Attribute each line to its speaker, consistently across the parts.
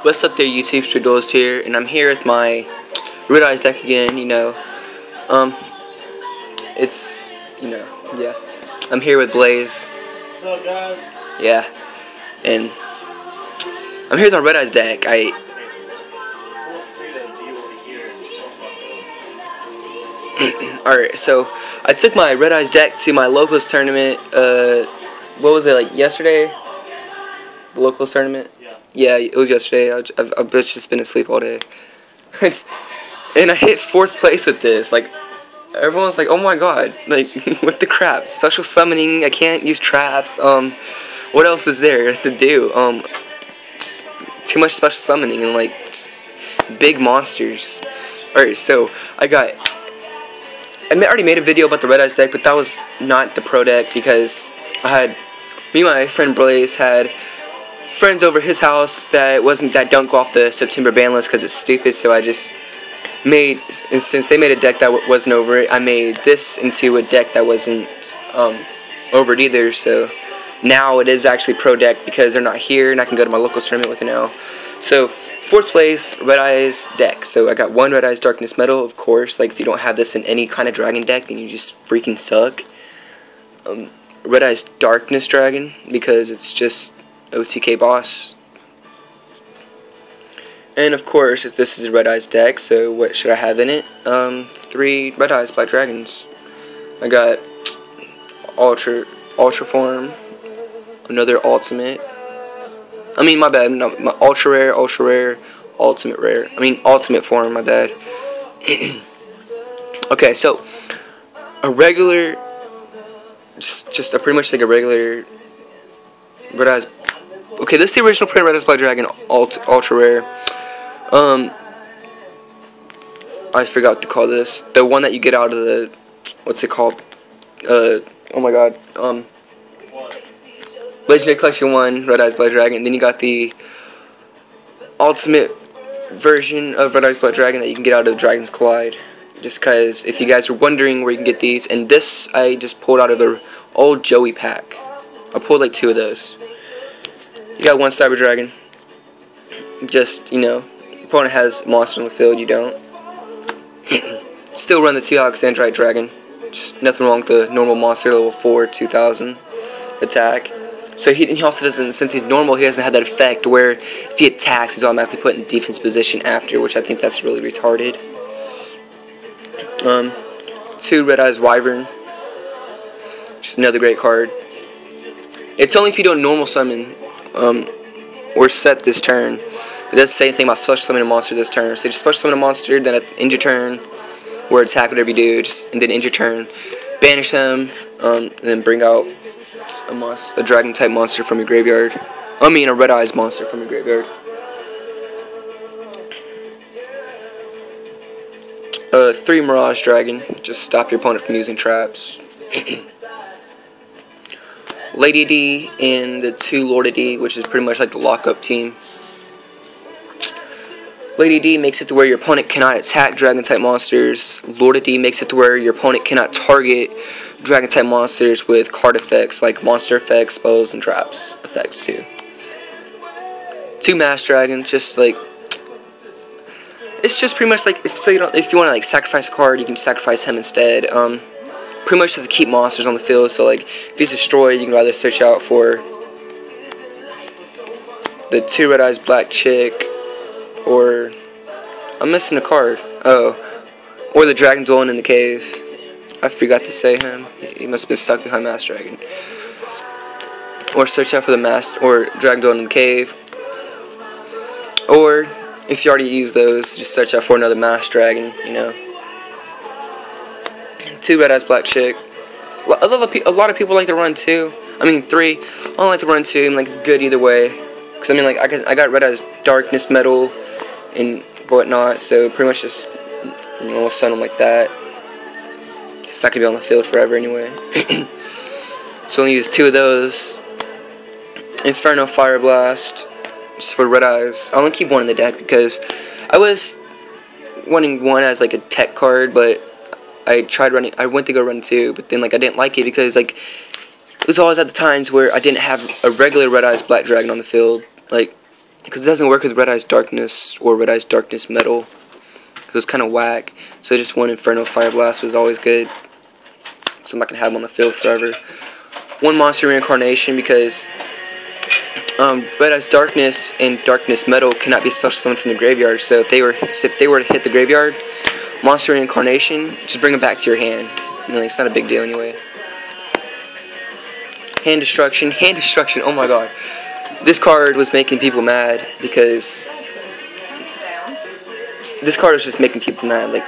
Speaker 1: What's up there, YouTube? Stradolls here, and I'm here with my Red Eyes deck again, yeah. I'm here with Blaze.
Speaker 2: What's up, guys?
Speaker 1: Yeah. And I'm here with my Red Eyes deck. Alright, so I took my Red Eyes deck to my locals tournament, what was it, like yesterday? The locals tournament? Yeah, it was yesterday. I've just been asleep all day. And I hit 4th place with this. Like, everyone's like, oh my god. Like, what the crap? Special summoning, I can't use traps. What else is there to do? Just too much special summoning and, like, just big monsters. Alright, so, I already made a video about the Red Eyes deck, but that was not the pro deck because me and my friend Blaze had friends over his house that don't go off the September ban list because it's stupid, so I just made, since they made a deck that wasn't over it, I made this into a deck that wasn't over it either, so now it is actually pro deck because they're not here and I can go to my local tournament with it now. So 4th place, Red Eyes deck. So I got 1 Red Eyes Darkness Metal, of course. Like, if you don't have this in any kind of dragon deck, then you just freaking suck. Red Eyes Darkness Dragon, because it's just OTK boss. And of course, if this is a Red Eyes deck, so what should I have in it? 3 Red Eyes Black Dragons. I got Ultra Form, another Ultimate. I mean, my bad, no, my Ultra Rare, Ultimate Rare. I mean, Ultimate Form, my bad. Okay, so a regular, just pretty much like a regular Red Eyes. Okay, this is the original print Red Eyes Black Dragon Ultra Rare. I forgot what to call this. The one that you get out of the, what's it called? Oh my god. Legendary Collection 1, Red Eyes Black Dragon. Then you got the Ultimate version of Red Eyes Black Dragon that you can get out of Dragon's Collide. Just because, if you guys were wondering where you can get these, and this I just pulled out of the old Joey pack. I pulled like 2 of those. You got 1 Cyber Dragon. Just, your opponent has monster on the field, you don't. Still run the T-Hawk Sandrite Dragon. Just nothing wrong with the normal monster, level 4, 2000 attack. So he also doesn't, since he's normal, he doesn't have that effect where if he attacks, he's automatically put in defense position after, which I think that's really retarded. 2 Red Eyes Wyvern. Just another great card. It's only if you don't normal summon or set this turn. It doesn't say anything about special summoning a monster this turn. So just special summon a monster, then end your turn, or attack whatever you do, and then end your turn. Banish him, and then bring out a dragon type monster from your graveyard. I mean a Red Eyes monster from your graveyard. 3 Mirage Dragon, just stop your opponent from using traps. Lady D and the 2 Lord D, which is pretty much like the lockup team. Lady D makes it to where your opponent cannot attack dragon type monsters. Lord D makes it to where your opponent cannot target dragon type monsters with card effects like monster effects, spells, and traps effects too. 2 Mass Dragons, just like, it's just pretty much like, if you want to like sacrifice a card, you can sacrifice him instead. Pretty much just to keep monsters on the field, so like if he's destroyed, you can rather search out for the 2 Red Eyes Black Chick, or I'm missing a card. Oh, or the Dragon Dwelling in the Cave. I forgot to say him. He must have been stuck behind Mass Dragon. Or search out for the Dragon Dwelling in the Cave. Or if you already use those, just search out for another Mass Dragon. 2 Red Eyes Black Chick. A lot of people like to run 2. I mean 3. I don't like to run 2. Like, it's good either way. Because I mean, like, I got Red Eyes Darkness Metal and whatnot. So pretty much just send them like that. It's not gonna be on the field forever anyway. So only use 2 of those. Inferno Fire Blast, just for Red Eyes. I only keep 1 in the deck because I was wanting 1 as like a tech card, but I went to go run 2, but then like I didn't like it because like it was always at the times where I didn't have a regular Red Eyes Black Dragon on the field. Like because it doesn't work with Red Eyes Darkness or Red Eyes Darkness Metal. It was kind of whack. So just one Inferno Fire Blast was always good. So I'm not gonna have them on the field forever. One Monster Reincarnation, because Red Eyes Darkness and Darkness Metal cannot be special summoned from the graveyard. So if they were to hit the graveyard, Monster Reincarnation, just bring them back to your hand. You know, it's not a big deal anyway. Hand Destruction. Oh my god. This card was making people mad because this card was just making people mad. Like,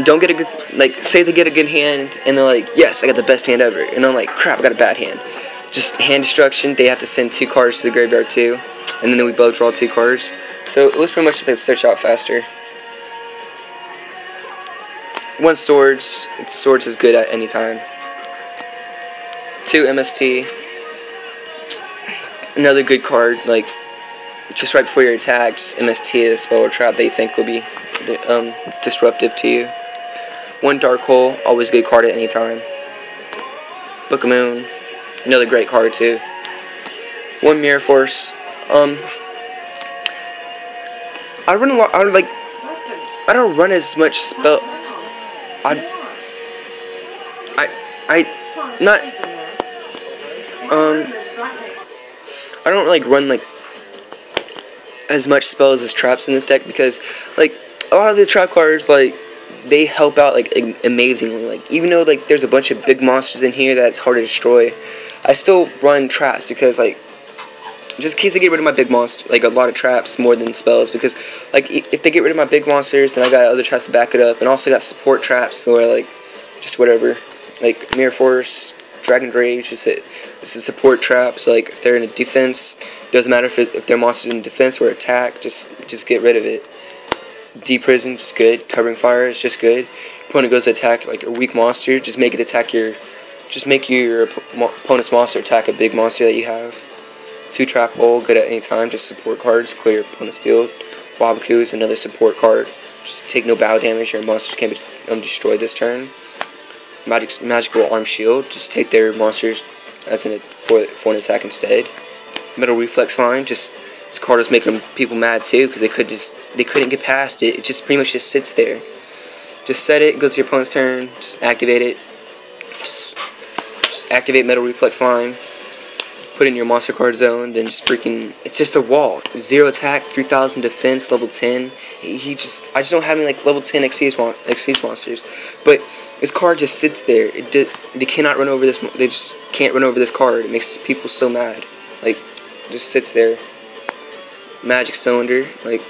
Speaker 1: don't get a good, like, say they get a good hand and they're like, yes, I got the best hand ever, and I'm like, crap, I got a bad hand. Just Hand Destruction. They have to send 2 cards to the graveyard too, and then we both draw 2 cards. So it was pretty much like search out faster. 1 Swords. Swords is good at any time. 2 MST. Another good card, like, just right before your attack, just MST a spell or trap that you think will be disruptive to you. 1 Dark Hole, always a good card at any time. Book of Moon, another great card too. 1 Mirror Force. I run a lot. I don't run as much spell. I don't like run like as much spells as traps in this deck, because like a lot of the trap cards, like, they help out like amazingly. Like, even though like there's a bunch of big monsters in here that's hard to destroy, I still run traps because, like, just in case they get rid of my big monster, like a lot of traps more than spells, because like if they get rid of my big monsters, then I got other traps to back it up, and also got support traps, or like just whatever, like Mirror Force, Dragon Rage, it's a support trap. So like if they're in a defense, doesn't matter if their monster's in defense or attack, just get rid of it. Deep Prison is good. Covering Fire is just good. Opponent goes to attack like a weak monster, just make it attack make your opponent's monster attack a big monster that you have. 2 Trap Hole, good at any time, just support cards, clear your opponent's field. Waboku is another support card. Just take no battle damage, your monsters can't be destroyed this turn. Magical Arm Shield, just take their monsters as for an attack instead. Metal Reflex Line, just this card is making people mad too, because they couldn't get past it. It just pretty much just sits there. Just set it, goes to your opponent's turn, just activate it. Just activate Metal Reflex Line, put it in your monster card zone, then just freaking, it's just a wall. 0 attack, 3000 defense, level 10. I just don't have any like level 10 Xyz monsters, but this card just sits there. They cannot run over this. They just can't run over this card. It makes people so mad. Like, just sits there. Magic Cylinder, like,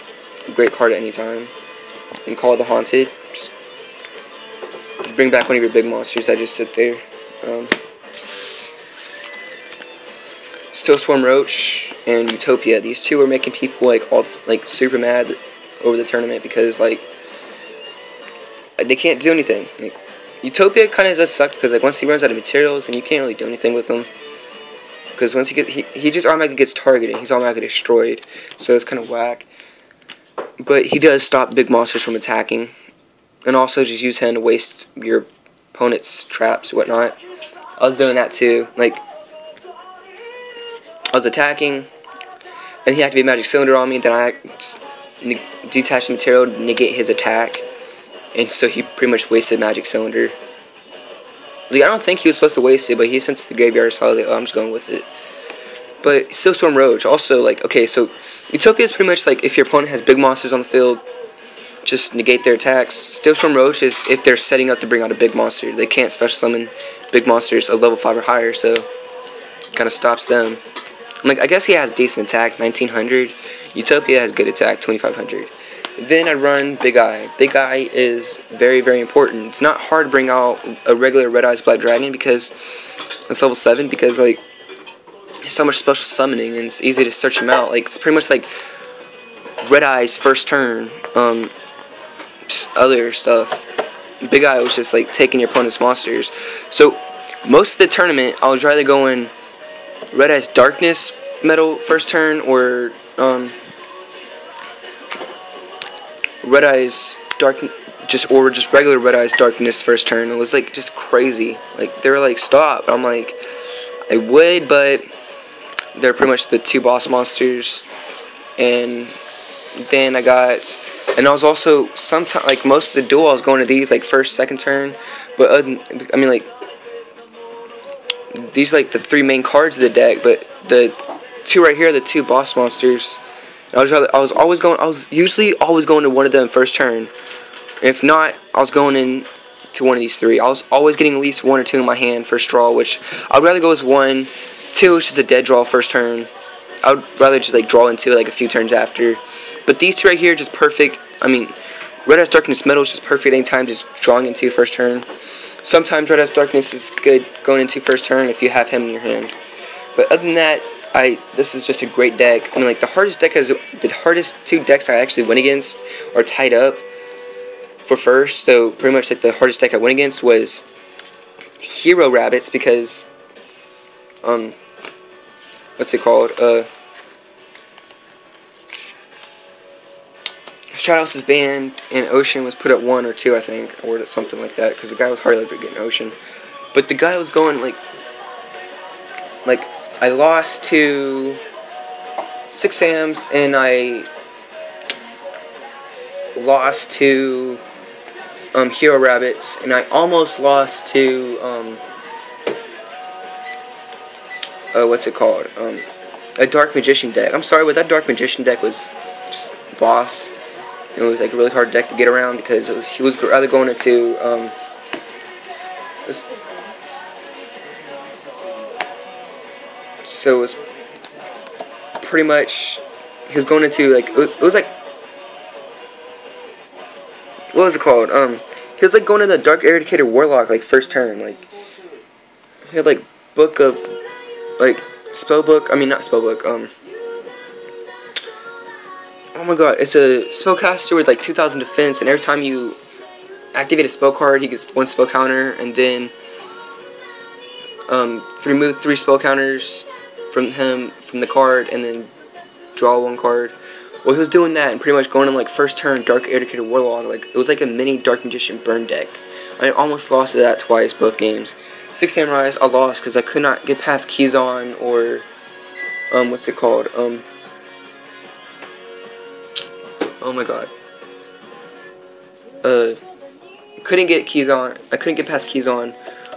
Speaker 1: great card at any time. And Call of the Haunted. Just bring back one of your big monsters that just sit there. Steel Swarm Roach and Utopia. These 2 are making people like super mad over the tournament, because like they can't do anything. Like, Utopia kind of does suck, because like once he runs out of materials, and you can't really do anything with him, because once he just automatically gets targeted, he's automatically destroyed. So it's kind of whack. But he does stop big monsters from attacking, and also just use him to waste your opponent's traps and whatnot. I was doing that too. Like, I was attacking, and he activated Magic Cylinder on me. Then I just detached the material to negate his attack. And so he pretty much wasted Magic Cylinder. Like, I don't think he was supposed to waste it, but he sent it to the graveyard, so I was like, oh, I'm just going with it. But Steel Storm Roach, also, like, okay, so Utopia is pretty much like if your opponent has big monsters on the field, just negate their attacks. Steel Storm Roach is if they're setting up to bring out a big monster. They can't special summon big monsters of level 5 or higher, so kind of stops them. Like, I guess he has decent attack, 1900. Utopia has good attack, 2500. Then I run Big Eye. Big Eye is very, very important. It's not hard to bring out a regular Red Eyes Black Dragon, because it's level 7, because like there's so much special summoning, and it's easy to search him out. Like, it's pretty much like Red Eye's first turn, just other stuff. Big Eye was just like taking your opponent's monsters. So most of the tournament, I was either going Red Eyes Darkness Metal first turn, or Red Eyes Dark, just regular Red Eyes Darkness first turn. It was like just crazy. Like, they were like, stop. I'm like, I would, but they're pretty much the 2 boss monsters. And then I was also sometimes, like, most of the duel I was going to these, like, first, second turn. But I mean, like, these are, like, the 3 main cards of the deck. But the 2 right here are the 2 boss monsters. I was usually always going to one of them first turn. If not, I was going in to one of these 3. I was always getting at least 1 or 2 in my hand first draw, which I'd rather go with 1. 2 is just a dead draw first turn. I would rather just, like, draw into it, like, a few turns after. But these 2 right here are just perfect. I mean, Red Ice Darkness Metal is just perfect anytime just drawing into first turn. Sometimes Red Ice Darkness is good going into first turn if you have him in your hand. But other than that, this is just a great deck. I mean, like, the hardest 2 decks I actually went against are tied up for first. So pretty much, like, the hardest deck I went against was Hero Rabbits because what's it called? Shadow's banned and Ocean was put at 1 or 2, I think, or something like that, because the guy was hardly ever getting Ocean. But the guy was going like I lost to 6 Sams and I lost to Hero Rabbits, and I almost lost to what's it called? A Dark Magician deck. I'm sorry, but that Dark Magician deck was just boss. It was like a really hard deck to get around because he was rather going into so it was pretty much he was going into like it was like what was it called? He was like going into the Dark Eradicator Warlock like first turn. Like he had like book of like spellbook. I mean not spellbook. Oh my god, it's a spellcaster with like 2000 defense, and every time you activate a spell card, he gets 1 spell counter, and then remove 3 spell counters from the card, and then draw 1 card. Well, he was doing that and pretty much going on like first turn Dark Eradicator Warlock. Like it was like a mini Dark Magician burn deck. I almost lost to that twice, both games. 6 Samurais I lost because I could not get past Keyzon or what's it called? Oh my god. Couldn't get Keyzon. I couldn't get past Keyzon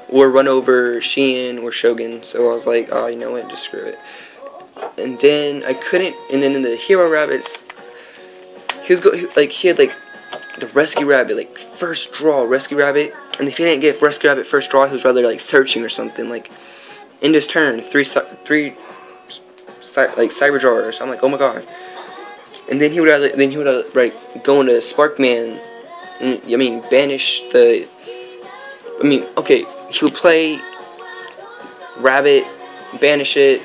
Speaker 1: or run over Shein or Shogun. So I was like, oh, you know what? Just screw it. And then I couldn't. And then in the Hero Rabbits, he had like the Rescue Rabbit, like first draw Rescue Rabbit. And if he didn't get Rescue Rabbit first draw, he was rather like searching or something. Like in this turn, three like Cyber Drawers. I'm like, oh my god. And then he would like go into Sparkman. I mean, banish the. I mean, okay, he would play Rabbit, banish it,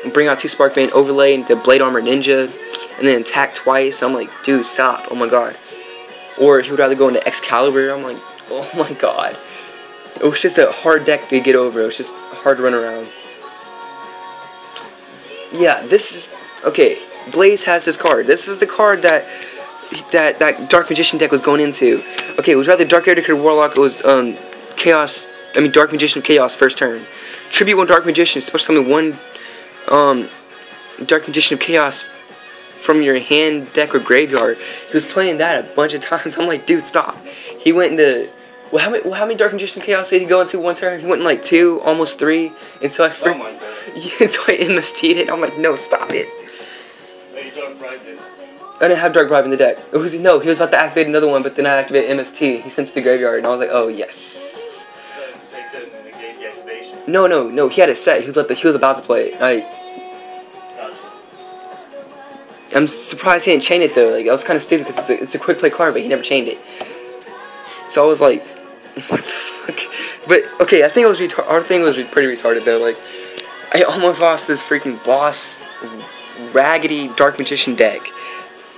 Speaker 1: and bring out 2 Sparkman, overlay into Blade Armor Ninja, and then attack twice. I'm like, dude, stop! Oh my god. Or he would either go into Excalibur. I'm like, oh my god. It was just a hard deck to get over. It was just hard to run around. Yeah, this is okay. Blaze has this card. This is the card that Dark Magician deck was going into. Okay, it was rather Dark Eradicator Warlock. It was Chaos. I mean Dark Magician of Chaos first turn. Tribute 1 Dark Magician. Special summon 1 Dark Magician of Chaos from your hand, deck, or graveyard. He was playing that a bunch of times. I'm like, dude, stop. He went into how many Dark Magician of Chaos did he go into 1 turn? He went in like 2, almost 3 until I until I MST'd it. I'm like, no, stop it. I didn't have Dark Bribe in the deck. He was about to activate another one, but then I activated MST. He sent it to the graveyard, and I was like, oh yes. No. He had it set. He was about to play it. I'm surprised he didn't chain it though. Like I was kind of stupid because it's a quick play card, but he never chained it. So I was like, what the fuck? But okay, I think our thing was pretty retarded though. Like I almost lost this freaking boss raggedy Dark Magician deck.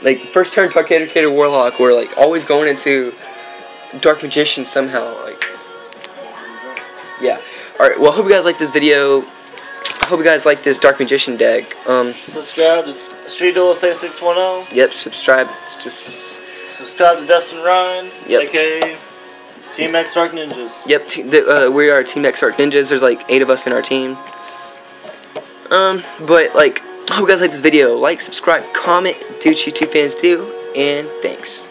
Speaker 1: Like first turn Dark Eradicator Warlock, we're like always going into Dark Magician somehow. Like yeah. All right. Well, I hope you guys like this video. I hope you guys like this Dark Magician deck.
Speaker 2: Subscribe to Street Duel 610.
Speaker 1: Yep. Subscribe. Just
Speaker 2: subscribe to Dustin Ryan.
Speaker 1: Yep.
Speaker 2: AKA Team X Dark Ninjas.
Speaker 1: Yep. We are Team X Dark Ninjas. There's like 8 of us in our team. But like, I hope you guys like this video. Like, subscribe, comment, do what you two fans do, and thanks.